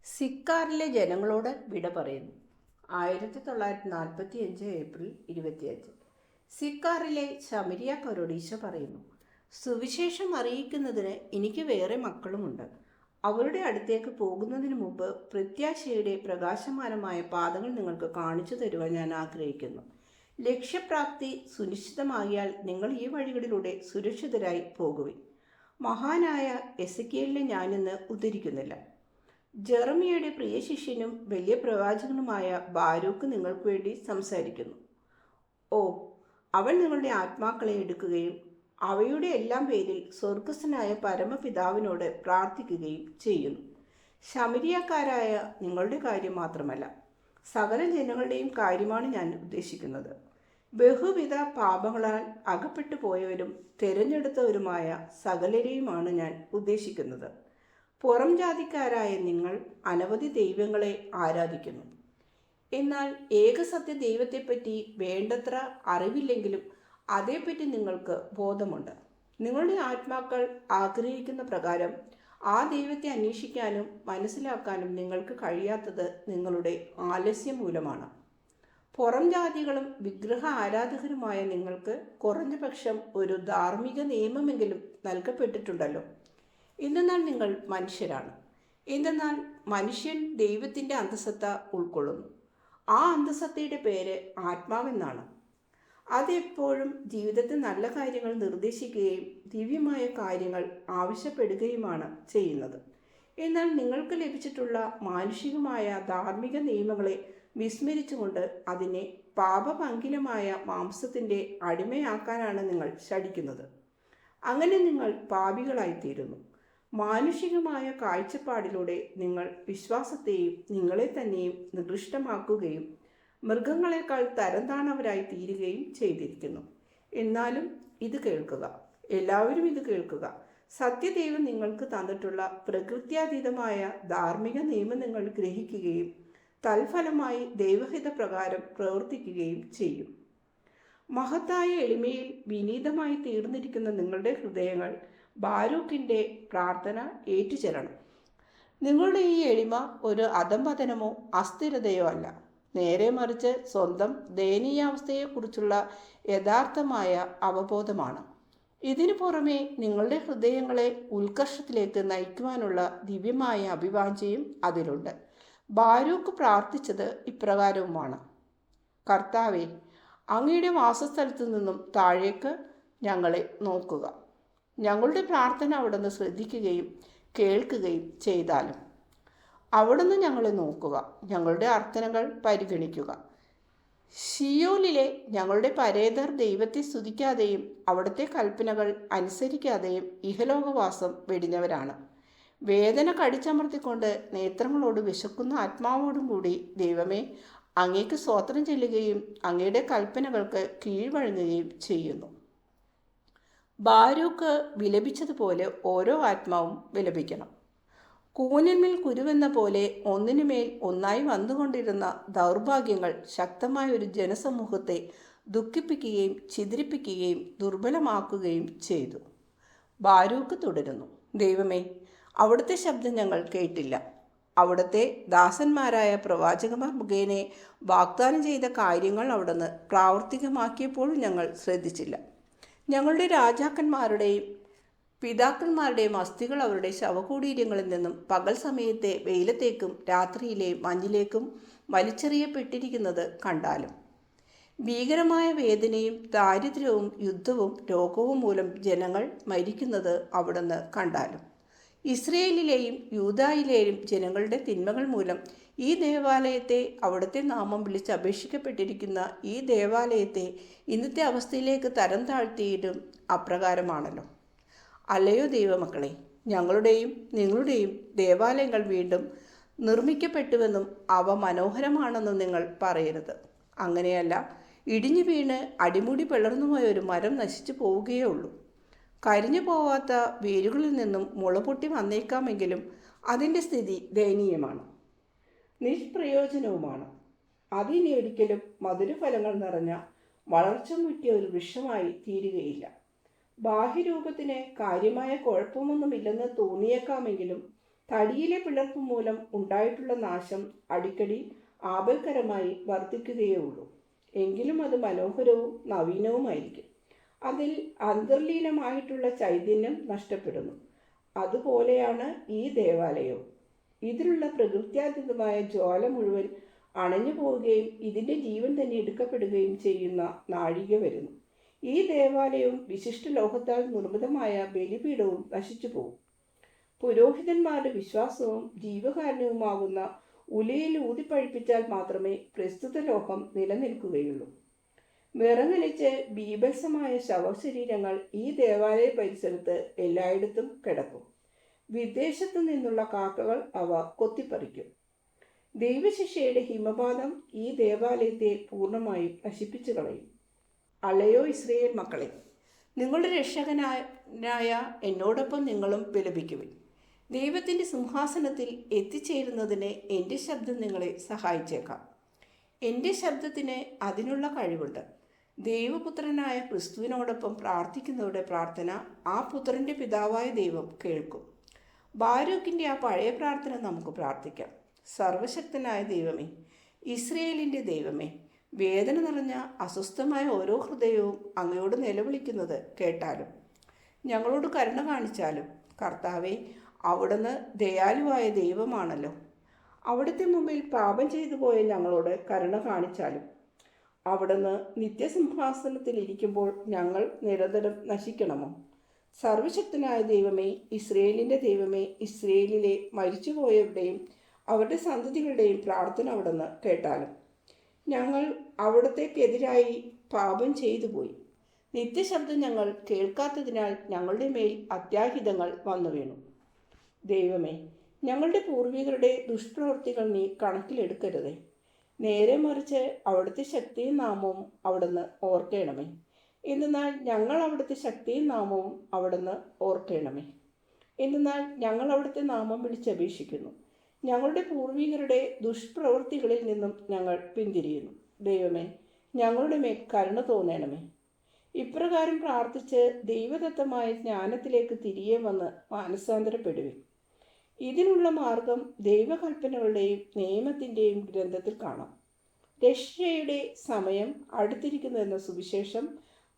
സിക്കാറിലെ ജനങ്ങളോട് വിട പറയുന്നു. 1945 ഏപ്രിൽ 25. സിക്കാറിലെ ശമരിയാക്കാരോട് ഈശോ പറയുന്നു, സുവിശേഷം അറിയിക്കുന്നതിന് എനിക്ക് വേറെ മക്കളുമുണ്ട്. അവരുടെ അടുത്തേക്ക് പോകുന്നതിന് മുമ്പ് പ്രത്യാശയുടെ പ്രകാശമാനമായ പാതകൾ നിങ്ങൾക്ക് കാണിച്ചു തരുവാൻ ഞാൻ ആഗ്രഹിക്കുന്നു. ലക്ഷ്യപ്രാപ്തി സുനിശ്ചിതമാകിയാൽ നിങ്ങൾ ഈ വഴികളിലൂടെ സുരക്ഷിതരായി പോകുവിൻ. മഹാനായ എസെക്കിയേലിനെ ഞാനിന്ന് ഉദ്ധരിക്കുന്നില്ല. ജെറമിയയുടെ പ്രിയ ശിഷ്യനും വലിയ പ്രവാചകനുമായ ബാരൂക്ക് നിങ്ങൾക്ക് വേണ്ടി സംസാരിക്കുന്നു. ഓ, അവൻ നിങ്ങളുടെ ആത്മാക്കളെ എടുക്കുകയും അവയുടെ എല്ലാം പേരിൽ സ്വർഗസ്ഥനായ പരമപിതാവിനോട് പ്രാർത്ഥിക്കുകയും ചെയ്യുന്നു. ശമരിയാക്കാരായ നിങ്ങളുടെ കാര്യം മാത്രമല്ല, സകല ജനങ്ങളുടെയും കാര്യമാണ് ഞാൻ ഉദ്ദേശിക്കുന്നത്. ബഹുവിധ പാപങ്ങളാൽ അകപ്പെട്ടു പോയവരും തിരഞ്ഞെടുത്തവരുമായ സകലരെയുമാണ് ഞാൻ ഉദ്ദേശിക്കുന്നത്. പുറം ജാതിക്കാരായ നിങ്ങൾ അനവധി ദൈവങ്ങളെ ആരാധിക്കുന്നു. എന്നാൽ ഏകസത്യ ദൈവത്തെപ്പറ്റി വേണ്ടത്ര അറിവില്ലെങ്കിലും അതേപ്പറ്റി നിങ്ങൾക്ക് ബോധമുണ്ട്. നിങ്ങളുടെ ആത്മാക്കൾ ആഗ്രഹിക്കുന്ന പ്രകാരം ആ ദൈവത്തെ അന്വേഷിക്കാനും മനസ്സിലാക്കാനും നിങ്ങൾക്ക് കഴിയാത്തത് നിങ്ങളുടെ ആലസ്യം മൂലമാണ്. പുറം ജാതികളും വിഗ്രഹ ആരാധകരുമായ നിങ്ങൾക്ക് കുറഞ്ഞപക്ഷം ഒരു ധാർമ്മിക നിയമമെങ്കിലും നൽകപ്പെട്ടിട്ടുണ്ടല്ലോ. എന്തെന്നാൽ നിങ്ങൾ മനുഷ്യരാണ്. എന്തെന്നാൽ മനുഷ്യൻ ദൈവത്തിൻ്റെ അന്തസത്ത ഉൾക്കൊള്ളുന്നു. ആ അന്തസത്തയുടെ പേര് ആത്മാവെന്നാണ്. അതെപ്പോഴും ജീവിതത്തിൽ നല്ല കാര്യങ്ങൾ നിർദ്ദേശിക്കുകയും ദിവ്യമായ കാര്യങ്ങൾ ആവശ്യപ്പെടുകയുമാണ് ചെയ്യുന്നത്. എന്നാൽ നിങ്ങൾക്ക് ലഭിച്ചിട്ടുള്ള മാനുഷികമായ ധാർമ്മിക നിയമങ്ങളെ വിസ്മരിച്ചുകൊണ്ട് അതിനെ പാപപങ്കിലമായ മാംസത്തിൻ്റെ അടിമയാക്കാനാണ് നിങ്ങൾ ശഠിക്കുന്നത്. അങ്ങനെ നിങ്ങൾ പാപികളായിത്തീരുന്നു. മാനുഷികമായ കാഴ്ചപ്പാടിലൂടെ നിങ്ങൾ വിശ്വാസത്തെയും നിങ്ങളെ തന്നെയും നികൃഷ്ടമാക്കുകയും മൃഗങ്ങളെക്കാൾ തരംതാണവരായി തീരുകയും ചെയ്തിരിക്കുന്നു. എന്നാലും ഇത് കേൾക്കുക, എല്ലാവരും ഇത് കേൾക്കുക. സത്യദൈവം നിങ്ങൾക്ക് തന്നിട്ടുള്ള പ്രകൃത്യാതീതമായ ധാർമ്മിക നിയമം നിങ്ങൾ ഗ്രഹിക്കുകയും തൽഫലമായി ദൈവഹിത പ്രകാരം പ്രവർത്തിക്കുകയും ചെയ്യും. മഹത്തായ എളിമയിൽ വിനീതമായി തീർന്നിരിക്കുന്ന നിങ്ങളുടെ ഹൃദയങ്ങൾ ബാരൂക്കിൻ്റെ പ്രാർത്ഥന ഏറ്റുചെല്ലണം. നിങ്ങളുടെ ഈ എളിമ ഒരു അധംപതനമോ അസ്ഥിരതയോ അല്ല, നേരെ മറിച്ച് സ്വന്തം ദയനീയാവസ്ഥയെക്കുറിച്ചുള്ള യഥാർത്ഥമായ അവബോധമാണ്. ഇതിനു പുറമെ നിങ്ങളുടെ ഹൃദയങ്ങളെ ഉത്കർഷത്തിലേക്ക് നയിക്കുവാനുള്ള ദിവ്യമായ അഭിവാഞ്ഛയും അതിലുണ്ട്. ബാരൂക്ക് പ്രാർത്ഥിച്ചത് ഇപ്രകാരവുമാണ്: കർത്താവേ, അങ്ങയുടെ വാസസ്ഥലത്തു നിന്നും താഴേക്ക് ഞങ്ങളെ നോക്കുക. ഞങ്ങളുടെ പ്രാർത്ഥന അവിടുന്ന് ശ്രദ്ധിക്കുകയും കേൾക്കുകയും ചെയ്താലും. അവിടുന്ന് ഞങ്ങളെ നോക്കുക, ഞങ്ങളുടെ അർത്ഥനകൾ പരിഗണിക്കുക. ഷിയോലിലെ ഞങ്ങളുടെ പരേതർ ദൈവത്തെ സ്തുതിക്കാതെയും അവിടുത്തെ കൽപ്പനകൾ അനുസരിക്കാതെയും ഇഹലോകവാസം വെടിഞ്ഞവരാണ്. വേദന കടിച്ചമർത്തിക്കൊണ്ട് നേത്രങ്ങളോട് വിശക്കുന്ന ആത്മാവോടും കൂടി ദൈവമേ, അങ്ങേക്ക് സ്തോത്രം ചെല്ലുകയും അങ്ങയുടെ കൽപ്പനകൾക്ക് കീഴ്വഴങ്ങുകയും ചെയ്യുന്നു. ബാരൂക്ക് വിലപിച്ചതുപോലെ ഓരോ ആത്മാവും വിലപിക്കണം. കൂനിന്മേൽ കുരുവെന്ന പോലെ ഒന്നിനുമേൽ ഒന്നായി വന്നുകൊണ്ടിരുന്ന ദൗർഭാഗ്യങ്ങൾ ശക്തമായ ഒരു ജനസമൂഹത്തെ ദുഃഖിപ്പിക്കുകയും ചിതറിപ്പിക്കുകയും ദുർബലമാക്കുകയും ചെയ്തു. ബാരൂക്ക് തുടരുന്നു: ദൈവമേ, അവിടുത്തെ ശബ്ദം ഞങ്ങൾ കേട്ടില്ല. അവിടുത്തെ ദാസന്മാരായ പ്രവാചകന്മാർ മുഖേന വാഗ്ദാനം ചെയ്ത കാര്യങ്ങൾ അവിടുന്ന് പ്രാവർത്തികമാക്കിയപ്പോഴും ഞങ്ങൾ ശ്രദ്ധിച്ചില്ല. ഞങ്ങളുടെ രാജാക്കന്മാരുടെയും പിതാക്കന്മാരുടെയും അസ്ഥികൾ അവരുടെ ശവകുടീരങ്ങളിൽ നിന്നും പകൽ സമയത്തെ വെയിലത്തേക്കും രാത്രിയിലെ മഞ്ഞിലേക്കും വലിച്ചെറിയപ്പെട്ടിരിക്കുന്നത് കണ്ടാലും, ഭീകരമായ വേദനയും ദാരിദ്ര്യവും യുദ്ധവും രോഗവും മൂലം ജനങ്ങൾ മരിക്കുന്നത് അവിടുന്ന് കണ്ടാലും, ഇസ്രയേലിലെയും യൂദായിലെയും ജനങ്ങളുടെ തിന്മകൾ മൂലം ഈ ദേവാലയത്തെ, അവിടുത്തെ നാമം വിളിച്ച് അപേക്ഷിക്കപ്പെട്ടിരിക്കുന്ന ഈ ദേവാലയത്തെ ഇന്നത്തെ അവസ്ഥയിലേക്ക് തരം താഴ്ത്തിയിട്ടും അപ്രകാരമാണല്ലോ. അല്ലയോ ദൈവമക്കളെ, ഞങ്ങളുടെയും നിങ്ങളുടെയും ദേവാലയങ്ങൾ വീണ്ടും നിർമ്മിക്കപ്പെട്ടുവെന്നും അവ മനോഹരമാണെന്നും നിങ്ങൾ പറയരുത്. അങ്ങനെയല്ല, ഇടിഞ്ഞു വീണ് അടിമുടി പിളർന്നുപോയ ഒരു മരം നശിച്ചു പോവുകയേ ഉള്ളൂ. കരിഞ്ഞു പോവാത്ത വേരുകളിൽ നിന്നും മുളപൊട്ടി വന്നേക്കാമെങ്കിലും അതിൻ്റെ സ്ഥിതി ദയനീയമാണ്, നിഷ്പ്രയോജനവുമാണ്. അതിനി ഒരിക്കലും മധുരഫലങ്ങൾ നിറഞ്ഞ വളർച്ച മുറ്റിയ ഒരു വൃക്ഷമായി തീരുകയില്ല. ബാഹ്യരൂപത്തിന് കാര്യമായ കുഴപ്പമൊന്നുമില്ലെന്ന് തോന്നിയേക്കാമെങ്കിലും തടിയിലെ പിളർപ്പ് മൂലം ഉണ്ടായിട്ടുള്ള നാശം അടിക്കടി ആപൽക്കരമായി വർദ്ധിക്കുകയേ ഉള്ളൂ. എങ്കിലും അത് മനോഹരവും നവീനവുമായിരിക്കും. അതിൽ അന്തർലീനമായിട്ടുള്ള ചൈതന്യം നഷ്ടപ്പെടുന്നു. അതുപോലെയാണ് ഈ ദേവാലയവും. ഇതിലുള്ള പ്രകൃത്യാതീതമായ ജ്വാല മുഴുവൻ അണഞ്ഞു പോവുകയും ഇതിൻ്റെ ജീവൻ തന്നെ എടുക്കപ്പെടുകയും ചെയ്യുന്ന നാഴിക വരുന്നു. ഈ ദേവാലയവും വിശിഷ്ട ലോഹത്താൽ നിർമ്മിതമായ ബലിപീഠവും നശിച്ചു പോകും. പുരോഹിതന്മാരുടെ വിശ്വാസവും ജീവകാരുണ്യവുമാകുന്ന ഉലയിൽ ഊതിപ്പഴിപ്പിച്ചാൽ മാത്രമേ പ്രസ്തുത ലോഹം നിലനിൽക്കുകയുള്ളൂ. വിറങ്ങലിച്ച് ബീഭത്സമായ ശവശരീരങ്ങൾ ഈ ദേവാലയ പരിസരത്ത് എല്ലായിടത്തും കിടക്കും. വിദേശത്തു നിന്നുള്ള കാക്കകൾ അവ കൊത്തിപ്പറിക്കും. ദൈവശിക്ഷയുടെ ഹിമപാതം ഈ ദേവാലയത്തെ പൂർണ്ണമായും നശിപ്പിച്ചു കളയും. അല്ലയോ ഇസ്രയേൽ മക്കളെ, നിങ്ങളുടെ രക്ഷകനായ എന്നോടൊപ്പം നിങ്ങളും വിലപിക്കുവിൻ. ദൈവത്തിൻ്റെ സിംഹാസനത്തിൽ എത്തിച്ചേരുന്നതിന് എൻ്റെ ശബ്ദം നിങ്ങളെ സഹായിച്ചേക്കാം. എൻ്റെ ശബ്ദത്തിന് അതിനുള്ള കഴിവുണ്ട്. ദൈവപുത്രനായ ക്രിസ്തുവിനോടൊപ്പം പ്രാർത്ഥിക്കുന്നവരുടെ പ്രാർത്ഥന ആ പുത്രൻ്റെ പിതാവായ ദൈവം കേൾക്കും. ബാരൂക്കിൻ്റെ ആ പഴയ പ്രാർത്ഥന നമുക്ക് പ്രാർത്ഥിക്കാം. സർവശക്തനായ ദൈവമേ, ഇസ്രയേലിൻ്റെ ദൈവമേ, വേദന നിറഞ്ഞ അസ്വസ്ഥമായ ഓരോ ഹൃദയവും അങ്ങയോട് നിലവിളിക്കുന്നത് കേട്ടാലും ഞങ്ങളോട് കരുണ കാണിച്ചാലും കർത്താവെ, അവിടുന്ന് ദയാലുവായ ദൈവമാണല്ലോ. അവിടുത്തെ മുമ്പിൽ പാപം ചെയ്തു പോയ ഞങ്ങളോട് കരുണ കാണിച്ചാലും അവിടുന്ന് നിത്യസിംഹാസനത്തിൽ ഇരിക്കുമ്പോൾ ഞങ്ങൾ നിരന്തരം നശിക്കണമോ? സർവശക്തനായ ദൈവമേ, ഇസ്രയേലിൻ്റെ ദൈവമേ, ഇസ്രയേലിലെ മരിച്ചുപോയവരുടെയും അവരുടെ സന്തതികളുടെയും പ്രാർത്ഥന അവിടുന്ന് കേട്ടാലും ഞങ്ങൾ അവിടത്തേക്കെതിരായി പാപം ചെയ്തു പോയി. നിത്യശബ്ദം ഞങ്ങൾ കേൾക്കാത്തതിനാൽ ഞങ്ങളുടെ മേൽ അത്യാഹിതങ്ങൾ വന്നു വീണു. ദൈവമേ, ഞങ്ങളുടെ പൂർവികരുടെ ദുഷ്പ്രവൃത്തികൾ നീ കണക്കിലെടുക്കരുതേ. നേരെ മറിച്ച് അവിടുത്തെ ശക്തിയും നാമവും അവിടുന്ന് ഓർക്കണമേ. എന്നാൽ ഞങ്ങൾ അവിടുത്തെ ശക്തിയും നാമവും അവിടുന്ന് ഓർക്കണമേ. എന്നാൽ ഞങ്ങൾ അവിടുത്തെ നാമം വിളിച്ചപേക്ഷിക്കുന്നു. ഞങ്ങളുടെ പൂർവികരുടെ ദുഷ്പ്രവൃത്തികളിൽ നിന്നും ഞങ്ങൾ പിന്തിരിയുന്നു. ദൈവമേ, ഞങ്ങളുടെ മേൽ കരുണ തോന്നണമേ. ഇപ്രകാരം പ്രാർത്ഥിച്ച് ദൈവദത്തമായ ജ്ഞാനത്തിലേക്ക് തിരികെ വന്ന് മാനസാന്തരപ്പെടുവിൻ. ഇതിനുള്ള മാർഗം ദൈവകൽപ്പനകളുടെയും നിയമത്തിൻ്റെയും ഗ്രന്ഥത്തിൽ കാണാം. രക്ഷയുടെ സമയം അടുത്തിരിക്കുന്നുവെന്ന സുവിശേഷം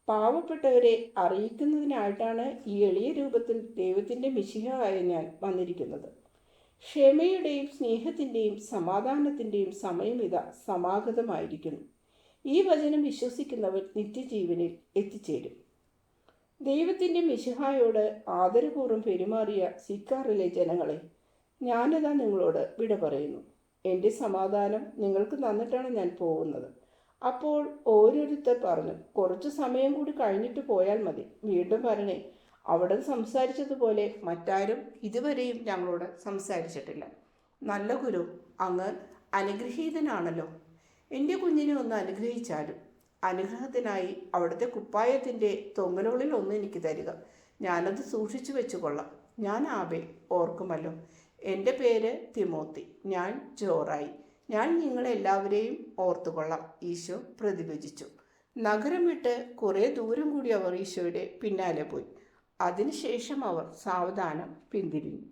പാവപ്പെട്ടവരെ അറിയിക്കുന്നതിനായിട്ടാണ് ഈ എളിയ രൂപത്തിൽ ദൈവത്തിൻ്റെ മിശിഹയായ ഞാൻ വന്നിരിക്കുന്നത്. ക്ഷമയുടെയും സ്നേഹത്തിൻ്റെയും സമാധാനത്തിൻ്റെയും സമയം ഇതാ സമാഗതമായിരിക്കുന്നു. ഈ വചനം വിശ്വസിക്കുന്നവർ നിത്യജീവനിൽ എത്തിച്ചേരും. ദൈവത്തിൻ്റെ മിശിഹായോട് ആദരപൂർവ്വം പെരുമാറിയ സിക്കാറിലെ ജനങ്ങളെ, ഞാനിതാ നിങ്ങളോട് വിട പറയുന്നു. എൻ്റെ സമാധാനം നിങ്ങൾക്ക് തന്നിട്ടാണ് ഞാൻ പോകുന്നത്. അപ്പോൾ ഓരോരുത്തർ പറഞ്ഞു, കുറച്ചു സമയം കൂടി കഴിഞ്ഞിട്ട് പോയാൽ മതി. വീണ്ടും പറഞ്ഞേ, അവിടെ സംസാരിച്ചതുപോലെ മറ്റാരും ഇതുവരെയും ഞങ്ങളോട് സംസാരിച്ചിട്ടില്ല. നല്ല ഗുരു, അങ്ങ് അനുഗ്രഹീതനാണല്ലോ. എൻ്റെ കുഞ്ഞിനെ ഒന്ന് അനുഗ്രഹിച്ചാലും. അനുഗ്രഹത്തിനായി അവിടുത്തെ കുപ്പായത്തിൻ്റെ തൊങ്ങലുകളിൽ ഒന്ന് എനിക്ക് തരിക. ഞാനത് സൂക്ഷിച്ചു വെച്ചു കൊള്ളാം. ഞാൻ ആബേൽ, ഓർക്കുമല്ലോ. എൻ്റെ പേര് തിമോത്തി. ഞാൻ ജോറായി. ഞാൻ നിങ്ങളെല്ലാവരെയും ഓർത്തുകൊള്ളാം. ഈശോ പ്രതിഭജിച്ചു. നഗരം വിട്ട് കുറേ ദൂരം കൂടി അവർ ഈശോയുടെ പിന്നാലെ പോയി. അതിനുശേഷം അവർ സാവധാനം പിന്തിരിഞ്ഞു.